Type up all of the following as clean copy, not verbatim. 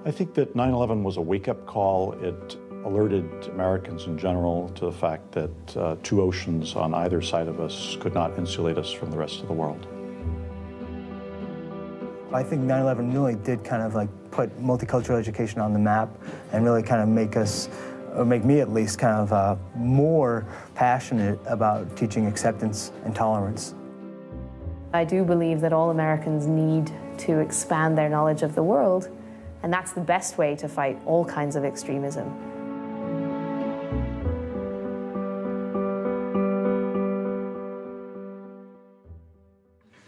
I think that 9/11 was a wake-up call. It alerted Americans in general to the fact that two oceans on either side of us could not insulate us from the rest of the world. I think 9/11 really did kind of like put multicultural education on the map and really kind of make us, or make me at least, kind of more passionate about teaching acceptance and tolerance. I do believe that all Americans need to expand their knowledge of the world, and that's the best way to fight all kinds of extremism.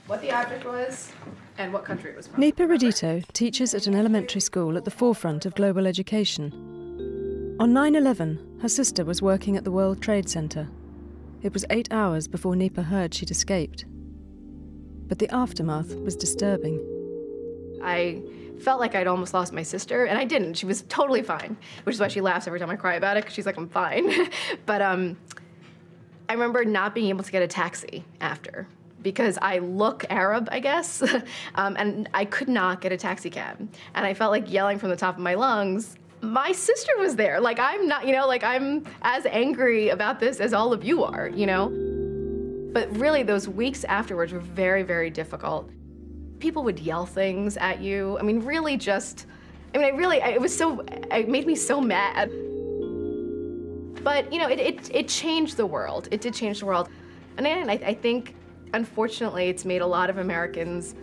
What the object was and what country it was from. Nipa Redito teaches at an elementary school at the forefront of global education. On 9/11, her sister was working at the World Trade Center. It was 8 hours before Nipa heard she'd escaped. But the aftermath was disturbing. I felt like I'd almost lost my sister, and I didn't. She was totally fine, which is why she laughs every time I cry about it, because she's like, I'm fine. But I remember not being able to get a taxi after, because I look Arab, I guess, and I could not get a taxi cab. And I felt like yelling from the top of my lungs, my sister was there. Like, I'm not, you know, like, I'm as angry about this as all of you are, you know? But really, those weeks afterwards were very, very difficult. People would yell things at you. I mean, really just, I mean, it made me so mad. But, you know, it changed the world. It did change the world. And I think, unfortunately, it's made a lot of Americans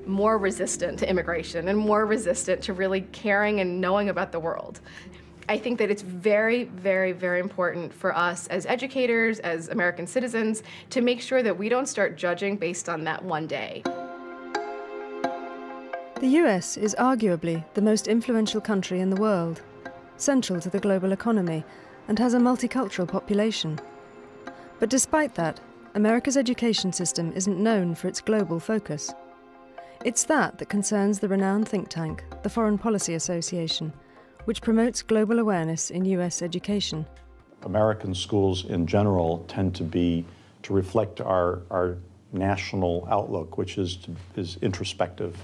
more resistant to immigration and more resistant to really caring and knowing about the world. I think that it's very, very, very important for us as educators, as American citizens, to make sure that we don't start judging based on that one day. The US is arguably the most influential country in the world, central to the global economy, and has a multicultural population. But despite that, America's education system isn't known for its global focus. It's that concerns the renowned think tank, the Foreign Policy Association, which promotes global awareness in US education. American schools in general tend to reflect our national outlook, which is introspective.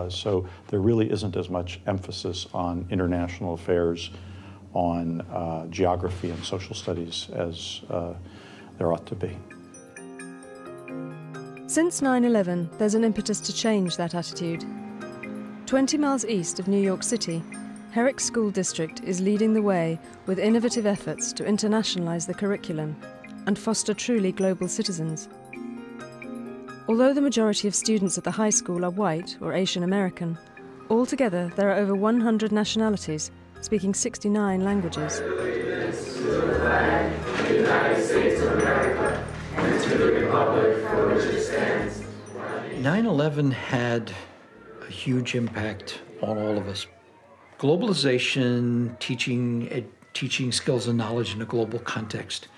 So there really isn't as much emphasis on international affairs, on geography and social studies as there ought to be. Since 9/11, there's an impetus to change that attitude. 20 miles east of New York City, Herricks School District is leading the way with innovative efforts to internationalize the curriculum and foster truly global citizens. Although the majority of students at the high school are white or Asian American, altogether there are over 100 nationalities, speaking 69 languages. 9/11 had a huge impact on all of us. Globalization, teaching skills and knowledge in a global context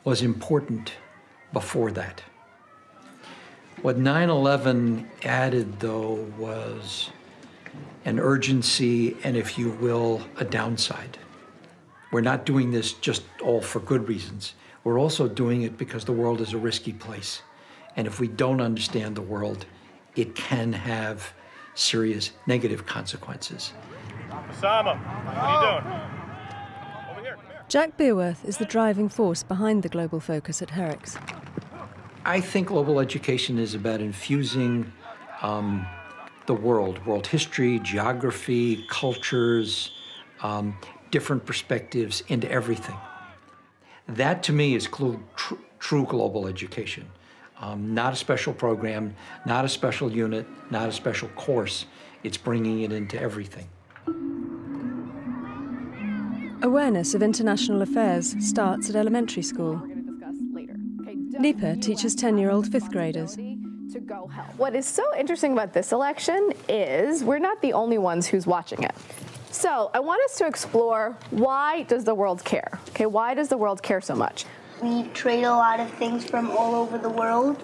was important before that. What 9/11 added, though, was an urgency and, if you will, a downside. We're not doing this just all for good reasons. We're also doing it because the world is a risky place. And if we don't understand the world, it can have serious negative consequences. Osama, what are you doing? Over here. Jack Beerworth is the driving force behind the global focus at Herricks. I think global education is about infusing the world history, geography, cultures, different perspectives into everything. That, to me, is true global education. Not a special program, not a special unit, not a special course. It's bringing it into everything. Awareness of international affairs starts at elementary school. Nipa teaches 10-year-old fifth graders. What is so interesting about this election is we're not the only ones who's watching it. So I want us to explore, why does the world care? Okay, why does the world care so much? We trade a lot of things from all over the world.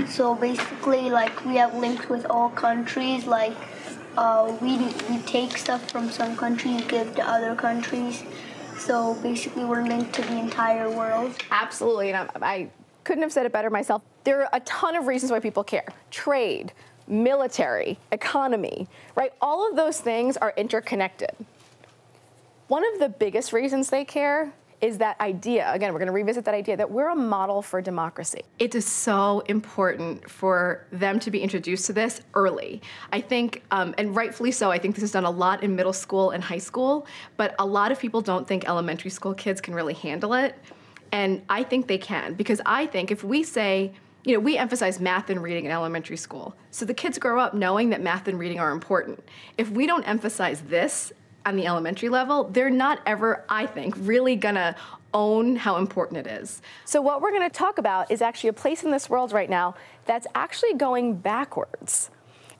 So basically, like, we have links with all countries. Like, we take stuff from some countries, give to other countries. So basically, we're linked to the entire world. Absolutely, and I couldn't have said it better myself. There are a ton of reasons why people care. Trade, military, economy, right? All of those things are interconnected. One of the biggest reasons they care is that idea, again, we're going to revisit that idea, that we're a model for democracy. It is so important for them to be introduced to this early. I think, and rightfully so, I think this is done a lot in middle school and high school, but a lot of people don't think elementary school kids can really handle it. And I think they can, because I think if we say, you know, we emphasize math and reading in elementary school, so the kids grow up knowing that math and reading are important. If we don't emphasize this on the elementary level, they're not ever, I think, really gonna own how important it is. So what we're gonna talk about is actually a place in this world right now that's actually going backwards.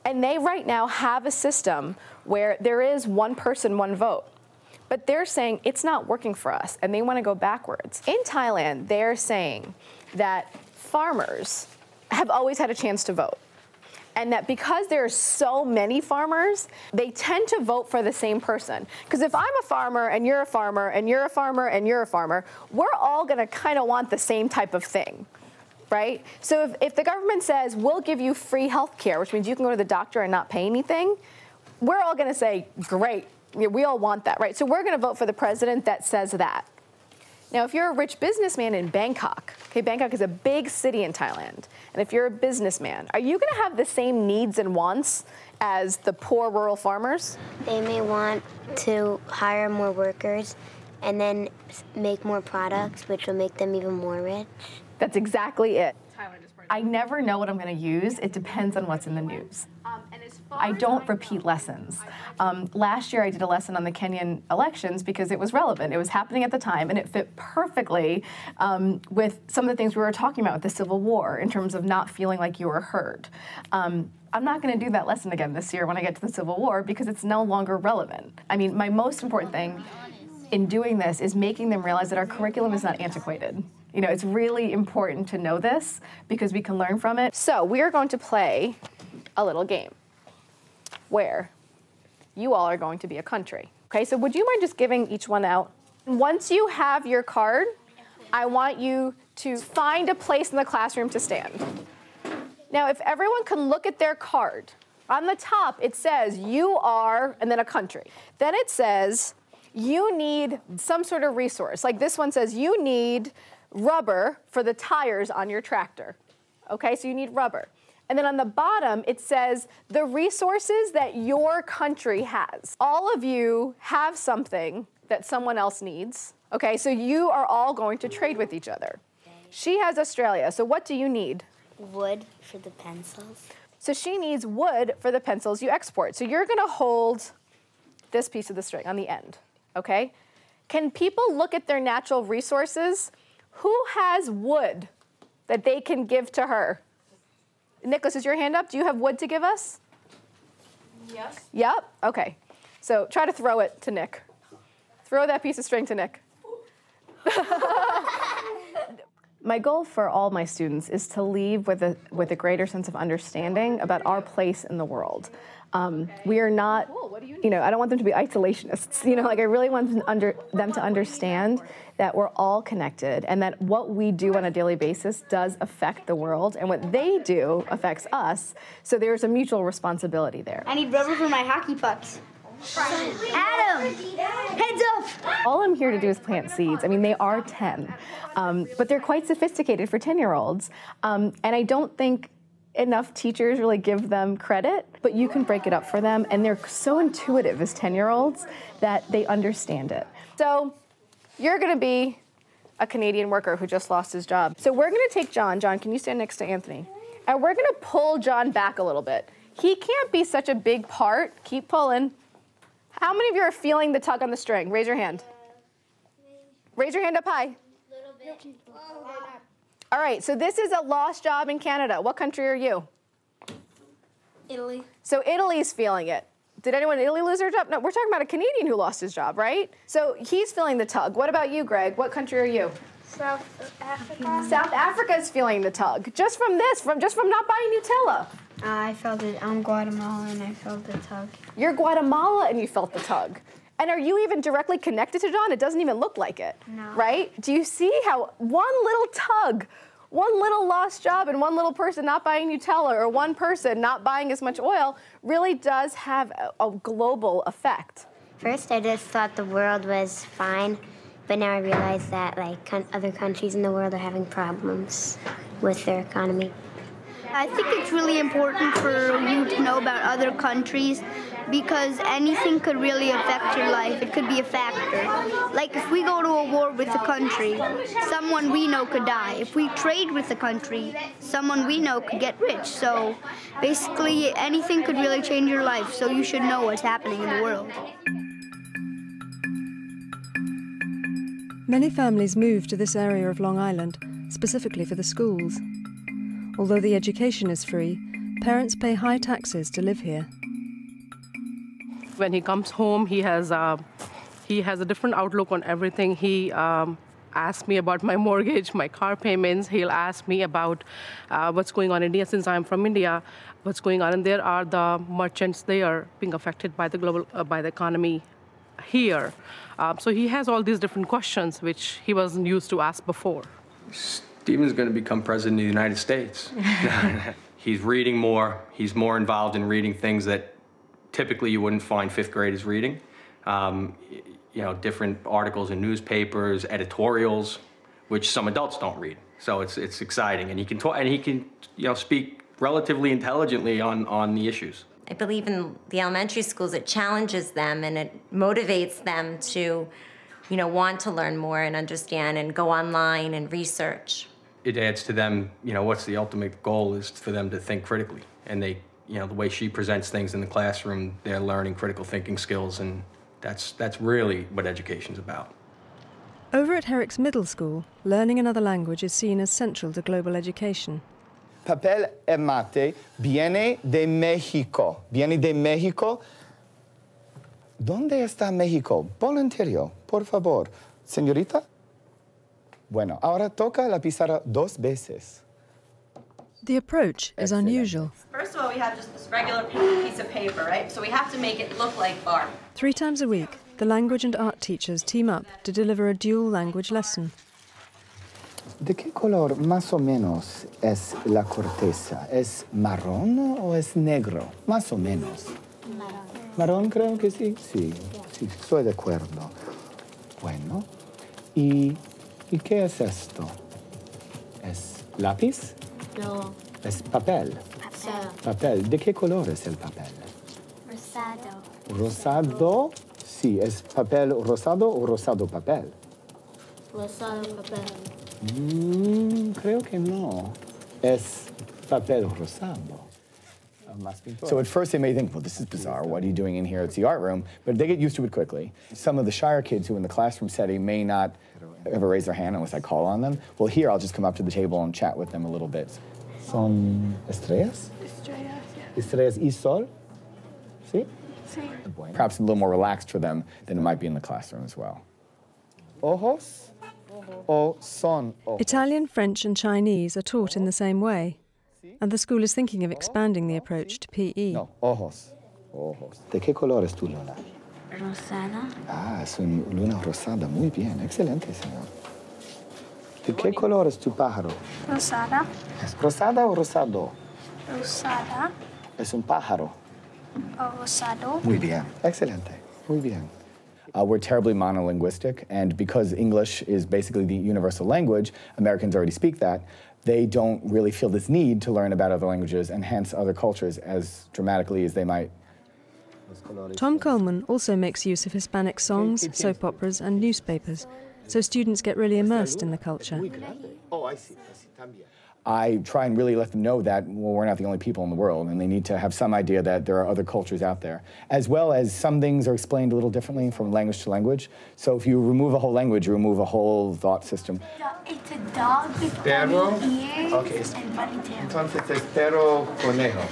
And they right now have a system where there is one person, one vote. But they're saying it's not working for us, and they wanna go backwards. In Thailand, they're saying that farmers have always had a chance to vote. And that because there are so many farmers, they tend to vote for the same person. Because if I'm a farmer and you're a farmer and you're a farmer and you're a farmer, we're all gonna kind of want the same type of thing, right? So if the government says, we'll give you free health care, which means you can go to the doctor and not pay anything, we're all gonna say, great, we all want that, right? So we're gonna vote for the president that says that. Now, if you're a rich businessman in Bangkok, okay, Bangkok is a big city in Thailand, and if you're a businessman, are you gonna have the same needs and wants as the poor rural farmers? They may want to hire more workers and then make more products, which will make them even more rich. That's exactly it. I never know what I'm gonna use. It depends on what's in the news. I don't repeat lessons. Last year I did a lesson on the Kenyan elections because it was relevant. It was happening at the time, and it fit perfectly with some of the things we were talking about with the Civil War in terms of not feeling like you were heard. I'm not gonna do that lesson again this year when I get to the Civil War because it's no longer relevant. I mean, my most important thing in doing this is making them realize that our curriculum is not antiquated. You know, it's really important to know this because we can learn from it. So we are going to play a little game where you all are going to be a country. Okay, so would you mind just giving each one out? Once you have your card, I want you to find a place in the classroom to stand. Now, if everyone can look at their card, on the top it says you are, and then a country. Then it says you need some sort of resource. Like this one says you need rubber for the tires on your tractor. Okay, so you need rubber. And then on the bottom, it says the resources that your country has. All of you have something that someone else needs. Okay, so you are all going to trade with each other. She has Australia, so what do you need? Wood for the pencils. So she needs wood for the pencils you export. So you're gonna hold this piece of the string on the end, okay? Can people look at their natural resources? Who has wood that they can give to her? Nicholas, is your hand up? Do you have wood to give us? Yes. Yep, okay. So try to throw it to Nick. Throw that piece of string to Nick. My goal for all my students is to leave with a greater sense of understanding about our place in the world. We are not, you know, I don't want them to be isolationists. You know, like I really want them to understand that we're all connected and that what we do on a daily basis does affect the world and what they do affects us. So there's a mutual responsibility there. I need rubber for my hockey pucks. Adam, heads up. All I'm here to do is plant seeds. I mean, they are 10, but they're quite sophisticated for 10-year-olds. And I don't think enough teachers really give them credit, but you can break it up for them. And they're so intuitive as 10-year-olds that they understand it. So you're gonna be a Canadian worker who just lost his job. So we're gonna take John. John, can you stand next to Anthony? And we're gonna pull John back a little bit. He can't be such a big part. Keep pulling. How many of you are feeling the tug on the string? Raise your hand. Raise your hand up high. Little bit. All right, so this is a lost job in Canada. What country are you? Italy. So Italy's feeling it. Did anyone in Italy lose their job? No, we're talking about a Canadian who lost his job, right? So he's feeling the tug. What about you, Greg? What country are you? South Africa. South Africa is feeling the tug. Just from this, just from not buying Nutella. I felt it. I'm Guatemala and I felt the tug. You're Guatemala and you felt the tug. And are you even directly connected to John? It doesn't even look like it, no. Right? Do you see how one little tug, one little lost job and one little person not buying Nutella or one person not buying as much oil really does have a global effect? First, I just thought the world was fine, but now I realize that other countries in the world are having problems with their economy. I think it's really important for you to know about other countries because anything could really affect your life. It could be a factor. Like if we go to a war with a country, someone we know could die. If we trade with a country, someone we know could get rich. So basically anything could really change your life, so you should know what's happening in the world. Many families move to this area of Long Island, specifically for the schools. Although the education is free, parents pay high taxes to live here. When he comes home, he has a different outlook on everything. He asks me about my mortgage, my car payments. He'll ask me about what's going on in India, since I'm from India, what's going on. And there are the merchants, they are being affected by the economy here. So he has all these different questions which he wasn't used to ask before. Stephen's going to become president of the United States. He's reading more. He's more involved in reading things that typically you wouldn't find fifth graders reading. You know, different articles in newspapers, editorials, which some adults don't read. So it's exciting, and he can talk, and he can speak relatively intelligently on the issues. I believe in the elementary schools, it challenges them and it motivates them to, want to learn more and understand and go online and research. It adds to them, what's the ultimate goal is for them to think critically. And they, the way she presents things in the classroom, they're learning critical thinking skills, and that's really what education's about. Over at Herricks Middle School, learning another language is seen as central to global education. Papel e mate viene de México. Viene de México. ¿Dónde está México? Voluntario, por favor. Señorita? Bueno, ahora toca la pizarra 2 veces. The approach is unusual. First of all, we have just this regular piece of paper, right? So we have to make it look like art. 3 times a week, the language and art teachers team up to deliver a dual language lesson. ¿De qué color más o menos es la corteza? ¿Es marrón o es negro? Más o menos. Marrón. ¿Marrón creo que sí? Sí, estoy de acuerdo. Bueno, ¿y qué es esto? ¿Es lápiz? No. ¿Es papel? Papel. ¿De qué color es el papel? Rosado. ¿Rosado? Sí, ¿es papel rosado o rosado papel? Rosado papel. Creo que no. Es papel rosado. So at first they may think, well, this is bizarre. What are you doing in here? It's the art room. But they get used to it quickly. Some of the shyer kids who in the classroom setting may not ever raise their hand unless I call on them. Well, here I'll just come up to the table and chat with them a little bit. ¿Son estrellas? Estrellas, yeah. Estrellas y sol? Sí? Sí. Perhaps a little more relaxed for them than it might be in the classroom as well. Ojos? O son ojos. Italian, French and Chinese are taught in the same way, and the school is thinking of expanding the approach to PE. No, ojos. Ojos. ¿De qué color es tu luna? Rosada. Ah, es una luna rosada. Muy bien. Excelente, señor. ¿De qué color es tu pájaro? Rosada. ¿Es rosada o rosado? Rosada. Es un pájaro. O rosado. Muy bien. Excelente. Muy bien. We're terribly monolinguistic, and because English is basically the universal language, Americans already speak that, they don't really feel this need to learn about other languages and hence other cultures as dramatically as they might. Tom Coleman also makes use of Hispanic songs, soap operas and newspapers, so students get really immersed in the culture. Oh, I see. I try and really let them know that, well, we're not the only people in the world, and they need to have some idea that there are other cultures out there, as well as some things are explained a little differently from language to language. So if you remove a whole language, you remove a whole thought system. It's a dog with funny ears and funny tail. Entonces es perro conejo.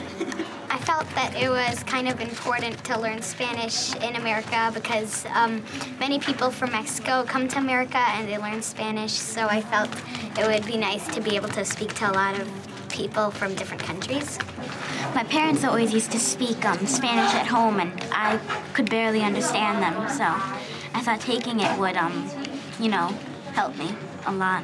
I felt that it was kind of important to learn Spanish in America because many people from Mexico come to America and they learn Spanish, so I felt it would be nice to be able to speak to a lot of people from different countries. My parents always used to speak Spanish at home, and I could barely understand them, so I thought taking it would, help me a lot.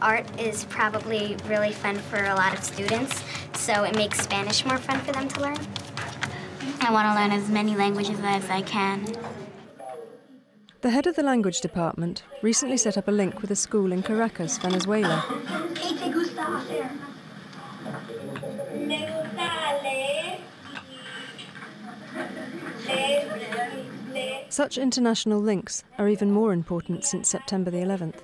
Art is probably really fun for a lot of students, so it makes Spanish more fun for them to learn. I want to learn as many languages as I can. The head of the language department recently set up a link with a school in Caracas, Venezuela. Such international links are even more important since September the 11th.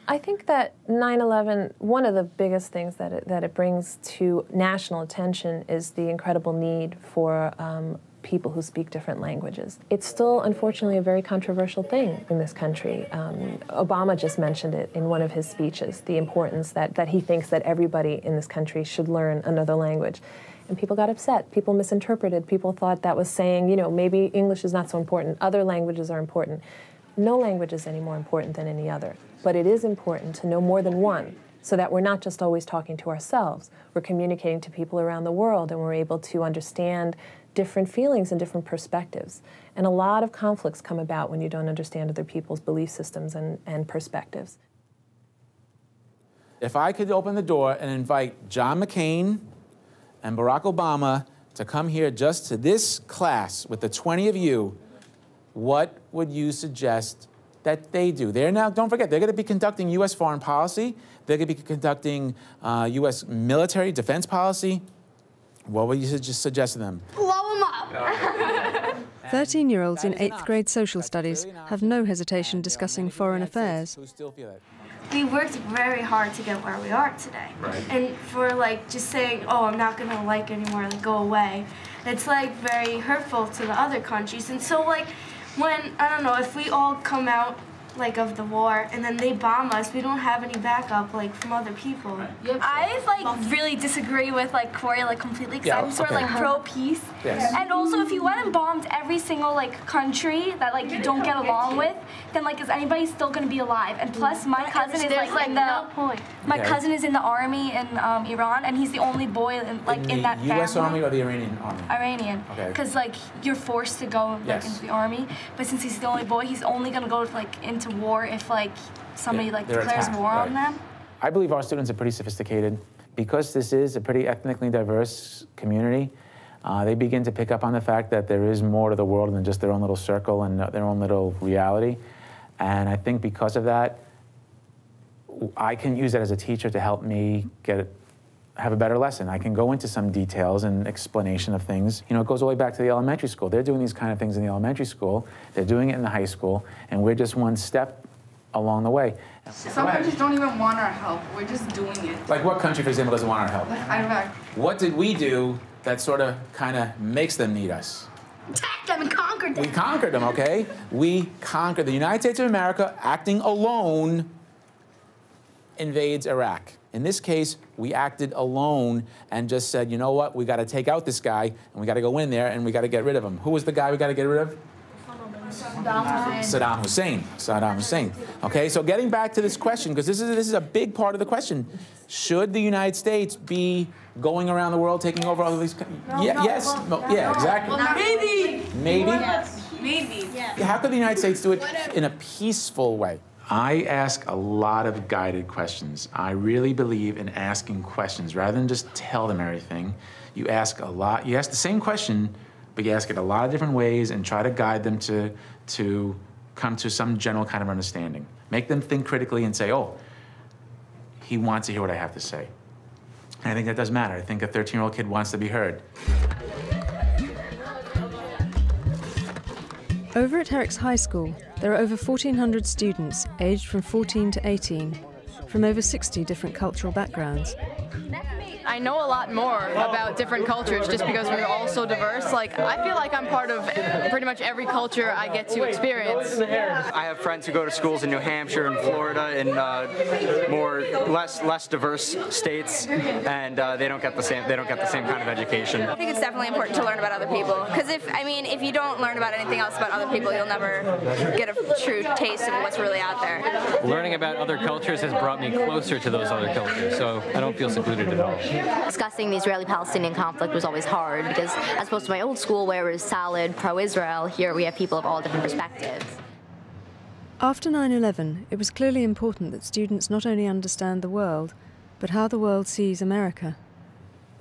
I think that 9/11, one of the biggest things that it brings to national attention is the incredible need for people who speak different languages. It's still, unfortunately, a very controversial thing in this country. Obama just mentioned it in one of his speeches, the importance that he thinks that everybody in this country should learn another language. And people got upset. People misinterpreted. People thought that was saying, you know, maybe English is not so important. Other languages are important. No language is any more important than any other. But it is important to know more than one, so that we're not just always talking to ourselves. We're communicating to people around the world, and we're able to understand different feelings and different perspectives. And a lot of conflicts come about when you don't understand other people's belief systems and perspectives. If I could open the door and invite John McCain and Barack Obama to come here just to this class with the 20 of you, what would you suggest that they do? They're now, don't forget, they're going to be conducting U.S. foreign policy. They're going to be conducting U.S. military defense policy. What would you just suggest to them? Blow them up! 13-year-olds in 8th grade social studies have no hesitation discussing foreign affairs. We worked very hard to get where we are today. Right. And for like just saying, oh, I'm not gonna like anymore, like go away, it's like very hurtful to the other countries. And so like when, I don't know, if we all come out like of the war and then they bomb us, we don't have any backup like from other people. I like really disagree with like Corey like completely because I'm sort of like pro-peace. Yes. And also if you went and bombed every single like country that like you don't get along with, then like is anybody still gonna be alive? And plus my cousin is like in the my cousin is in the army in Iran, and he's the only boy in like in that family. U.S. Army or the Iranian army? Iranian. Okay. Because like you're forced to go like into the army, but since he's the only boy, he's only gonna go like into war if like somebody like declares war on them. I believe our students are pretty sophisticated. Because this is a pretty ethnically diverse community, they begin to pick up on the fact that there is more to the world than just their own little circle and their own little reality. And I think because of that, I can use that as a teacher to help me have a better lesson. I can go into some details and explanation of things. You know, it goes all the way back to the elementary school. They're doing these kind of things in the elementary school. They're doing it in the high school, and we're just one step along the way. Some countries don't even want our help. We're just doing it. Like what country, for example, doesn't want our help? Like Iraq. What did we do that sort of kind of makes them need us? Attacked them and conquered them. We conquered them, okay? We conquered. The United States of America, acting alone, invades Iraq. In this case, we acted alone and just said, you know what, we got to take out this guy, and we got to go in there, and we got to get rid of him. Who was the guy we got to get rid of? Saddam Hussein. Saddam Hussein. Okay, so getting back to this question, because this is a big part of the question. Should the United States be going around the world taking over all of these? Yeah, exactly. Well, maybe. Maybe? Yes. Maybe. Yeah, how could the United States do it in a peaceful way? I ask a lot of guided questions. I really believe in asking questions. Rather than just tell them everything, you ask a lot. You ask the same question, but you ask it a lot of different ways and try to guide them to come to some general kind of understanding. Make them think critically and say, oh, he wants to hear what I have to say. And I think that does matter. I think a 13-year-old kid wants to be heard. Over at Herricks High School, there are over 1,400 students aged from 14 to 18, from over 60 different cultural backgrounds. I know a lot more about different cultures just because we're all so diverse. Like, I feel like I'm part of pretty much every culture I get to experience. I have friends who go to schools in New Hampshire and Florida and less diverse states, and they don't get the same kind of education. I think it's definitely important to learn about other people, because if you don't learn about anything else about other people, you'll never get a true taste of what's really out there. Learning about other cultures has brought me closer to those other cultures, so I don't feel secluded at all. Discussing the Israeli-Palestinian conflict was always hard because, as opposed to my old school where it was solid pro-Israel, here we have people of all different perspectives. After 9/11, it was clearly important that students not only understand the world, but how the world sees America.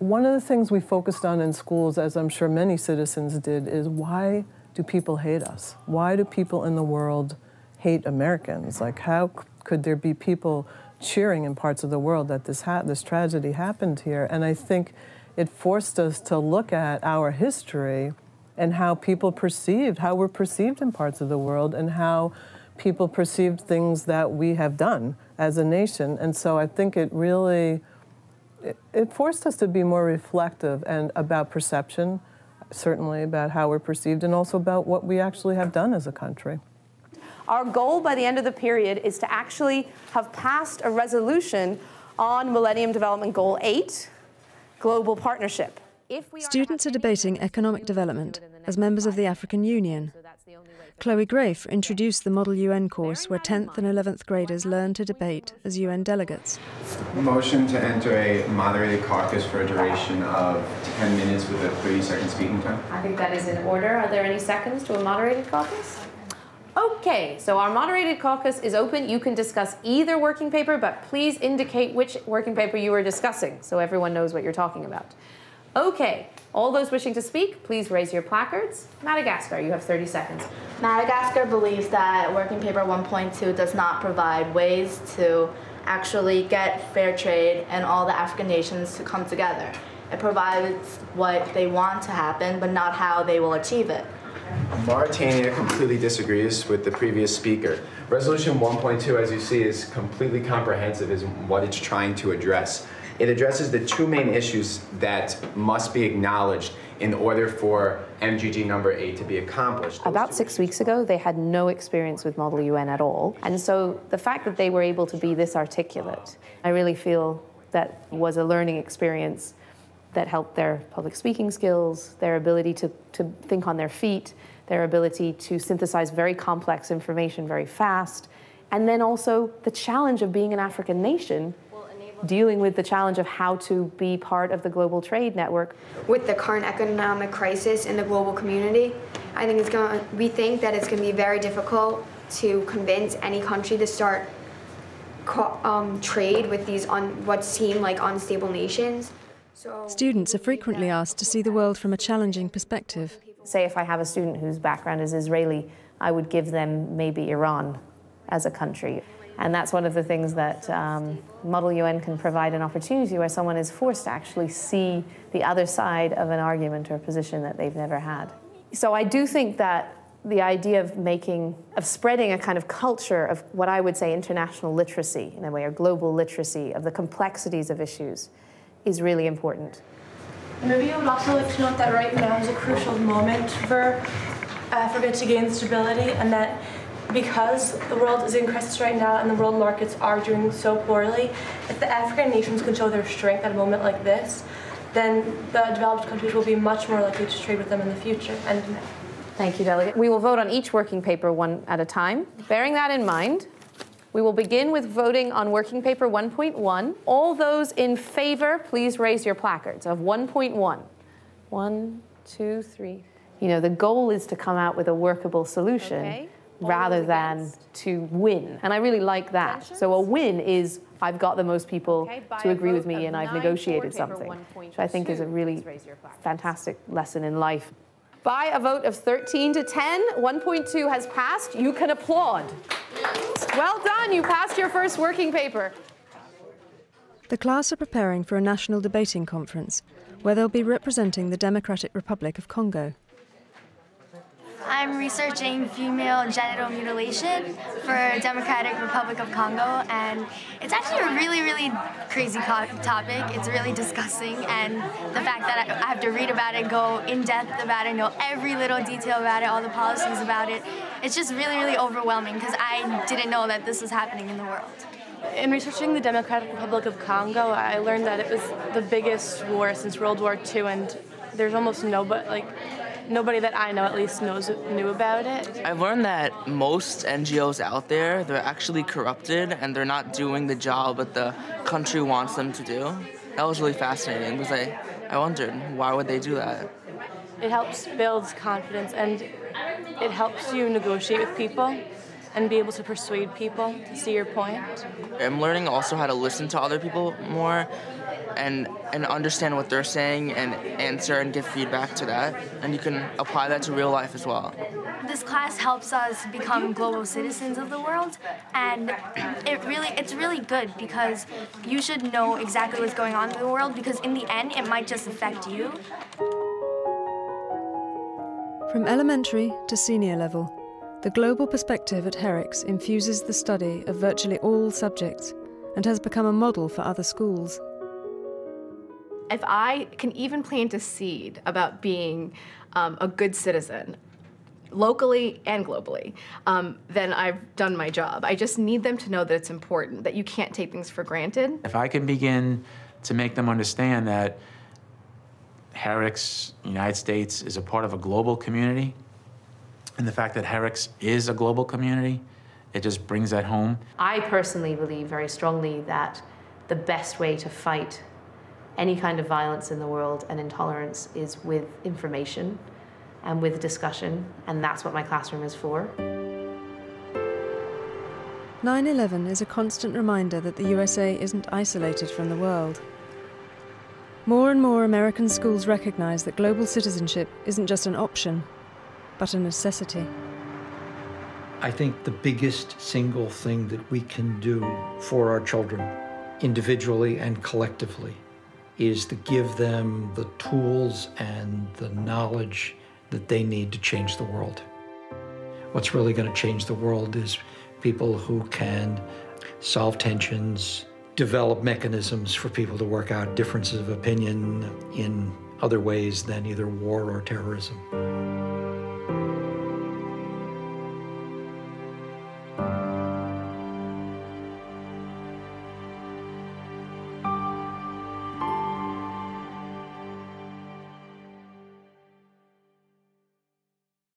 One of the things we focused on in schools, as I'm sure many citizens did, is why do do people hate us? Why do people in the world hate Americans? Like, how could there be people cheering in parts of the world that this tragedy happened here? And I think it forced us to look at our history and how people perceived, how we're perceived in parts of the world, and how people perceived things that we have done as a nation. And so I think it really, it forced us to be more reflective and about perception, certainly about how we're perceived, and also about what we actually have done as a country. Our goal by the end of the period is to actually have passed a resolution on Millennium Development Goal 8, global partnership. Students are debating economic development as members of the African Union. Chloe Grafe introduced the Model UN course where 10th and 11th graders learn to debate as UN delegates. Motion to enter a moderated caucus for a duration of 10 minutes with a 30-second speaking time. I think that is in order. Are there any seconds to a moderated caucus? Okay, so our moderated caucus is open. You can discuss either working paper, but please indicate which working paper you are discussing so everyone knows what you're talking about. Okay, all those wishing to speak, please raise your placards. Madagascar, you have 30 seconds. Madagascar believes that Working Paper 1.2 does not provide ways to actually get fair trade and all the African nations to come together. It provides what they want to happen, but not how they will achieve it. Mauritania completely disagrees with the previous speaker. Resolution 1.2, as you see, is completely comprehensive in what it's trying to address. It addresses the two main issues that must be acknowledged in order for MGG number 8 to be accomplished. About 6 weeks ago, they had no experience with Model UN at all. And so the fact that they were able to be this articulate, I really feel that was a learning experience that helped their public speaking skills, their ability to think on their feet, their ability to synthesize very complex information very fast, and then also the challenge of being an African nation, dealing with the challenge of how to be part of the global trade network. With the current economic crisis in the global community, I think we think that it's going to be very difficult to convince any country to start trade with these what seem like unstable nations. Students are frequently asked to see the world from a challenging perspective. Say if I have a student whose background is Israeli, I would give them maybe Iran as a country. And that's one of the things that Model UN can provide an opportunity where someone is forced to actually see the other side of an argument or position that they've never had. So I do think that the idea of spreading a kind of culture of what I would say international literacy, in a way, or global literacy of the complexities of issues is really important. Maybe I would also like to note that right now is a crucial moment for Africa to gain stability, and that because the world is in crisis right now and the world markets are doing so poorly, if the African nations can show their strength at a moment like this, then the developed countries will be much more likely to trade with them in the future. And thank you, Delegate. We will vote on each working paper one at a time. Bearing that in mind, we will begin with voting on working paper 1.1. All those in favor, please raise your placards of 1.1. 1, 2, 3. You know, the goal is to come out with a workable solution. Okay. Rather than to win. And I really like that. So a win is I've got the most people to agree with me and I've negotiated something, which I think is a really fantastic lesson in life. By a vote of 13 to 10, 1.2 has passed. You can applaud. Well done, you passed your first working paper. The class are preparing for a national debating conference where they'll be representing the Democratic Republic of Congo. I'm researching female genital mutilation for Democratic Republic of Congo, and it's actually a really, really crazy topic. It's really disgusting, and the fact that I have to read about it, go in depth about it, know every little detail about it, all the policies about it, it's just really, really overwhelming because I didn't know that this was happening in the world. in researching the Democratic Republic of Congo, I learned that it was the biggest war since World War II, and there's almost nobody that I know at least knew about it. I've learned that most NGOs out there, they're actually corrupted and they're not doing the job that the country wants them to do. That was really fascinating because I wondered, why would they do that? It helps build confidence and it helps you negotiate with people and be able to persuade people to see your point. I'm learning also how to listen to other people more and understand what they're saying and answer and give feedback to that. And you can apply that to real life as well. This class helps us become global citizens of the world, and it's really good because you should know exactly what's going on in the world, because in the end it might just affect you. From elementary to senior level, the global perspective at Herricks infuses the study of virtually all subjects and has become a model for other schools. If I can even plant a seed about being a good citizen, locally and globally, then I've done my job. I just need them to know that it's important, that you can't take things for granted. If I can begin to make them understand that Herricks, United States, is a part of a global community, and the fact that Herricks is a global community, it just brings that home. I personally believe very strongly that the best way to fight any kind of violence in the world and intolerance is with information and with discussion, and that's what my classroom is for. 9/11 is a constant reminder that the USA isn't isolated from the world. More and more American schools recognize that global citizenship isn't just an option, but a necessity. I think the biggest single thing that we can do for our children, individually and collectively, is to give them the tools and the knowledge that they need to change the world. What's really going to change the world is people who can solve tensions, develop mechanisms for people to work out differences of opinion in other ways than either war or terrorism.